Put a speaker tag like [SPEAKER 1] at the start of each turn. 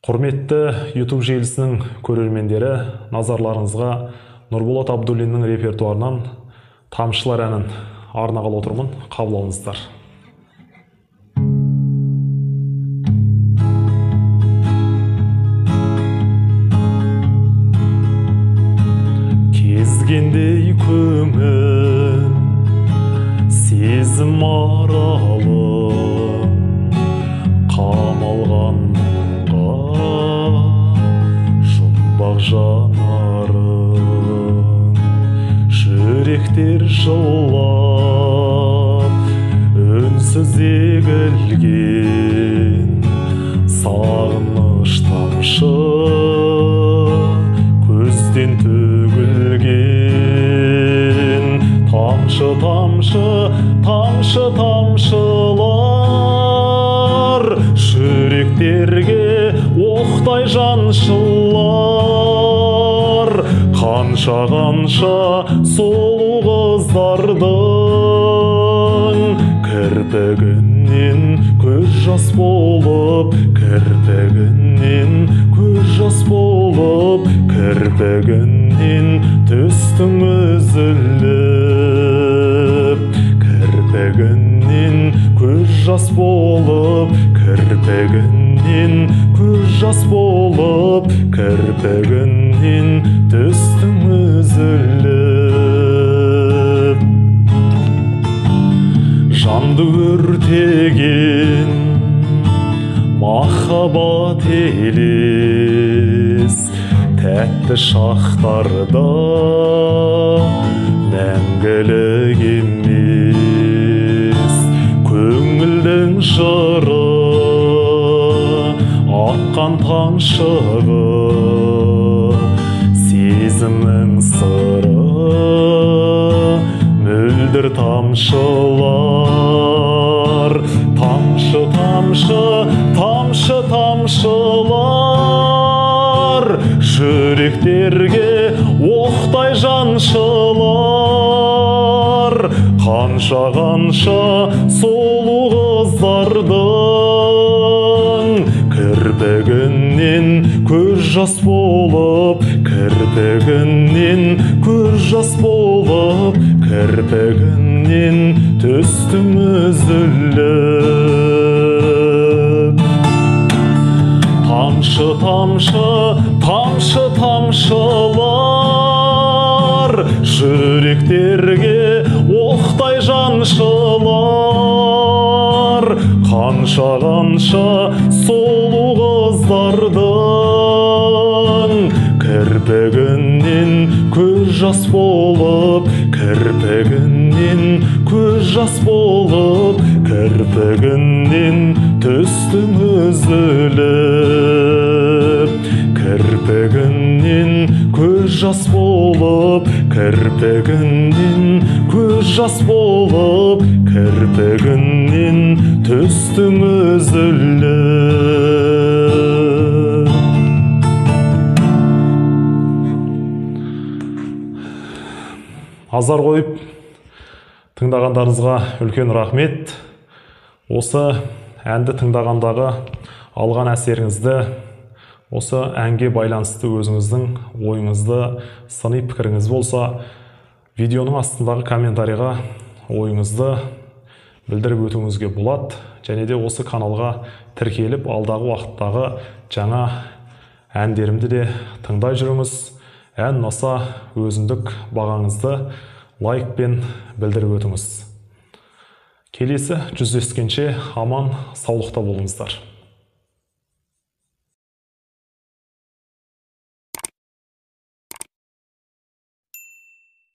[SPEAKER 1] Құрметті YouTube желісінің көрермендері, назарларыңызға Нұрболат Абдуллиннің репертуарынан «Тамшылар» әнін арнағалы отырмын, қабыл алыңыздар. Кезгендей көңіл, сезім аралым, қамалған жұмбақ жанарым, жүректер жылап, үнсіз егілген сағыныш тамшы, көзден төгілген тамшы, тамшы, тамшы, тамшылар, жүректерге оқтай жаншылар. Қанша сұлу қыздардың кірпігінен көз жас болып, кірпігінен көз жас болып, кірпігінен түстің үзіліп, кірпігінен көз жас болып, кірпігінен көз жас болып, кірпігінен түстің үзіліп. Жанды өртеген махаббат елес, тәтті шақтарда мәңгілік емес. Көңілдің жыры, аққан тамшығы, сезімнің сыры, мөлдір тамшылар. Тамшы, тамшы, тамшы, тамшылар, жүректерге оқтай жаншылар. Қанша сұлу қыздардың кірпігінен көз жас болып, кірпігінен көз жас болып, кірпігінен түстің үзіліп. Тамшы, тамшы, тамшы, тамшылар, жүректерге оқтай жаншылар. Қанша сұлу қыздардың кірпігінен көз жас болып, кірпігінен көз жас болып, кірпігінен түстің үзіліп. Кірпігінен көз жас болып, кірпігінен көз жас болып, кірпігінен түстің үзіліп. Азар қойып тыңдағандарыңызға үлкен рахмет. Осы әнді тыңдағандағы алған әсеріңізді, осы әнге байланысты өзіңіздің ойыңызды, сыни пікіріңіз болса, видеоның астындағы комментарийға ойыңызды білдіріп өтуіңізге болады. Және де осы каналға тіркеліп, алдағы уақыттағы жаңа әндерімді де тыңдай жүріңіз. Ән ұнаса өзіндік бағаңызды лайкпен білдіріп өтіңіз. Келесі жүздескенше аман, саулықта болыңыздар.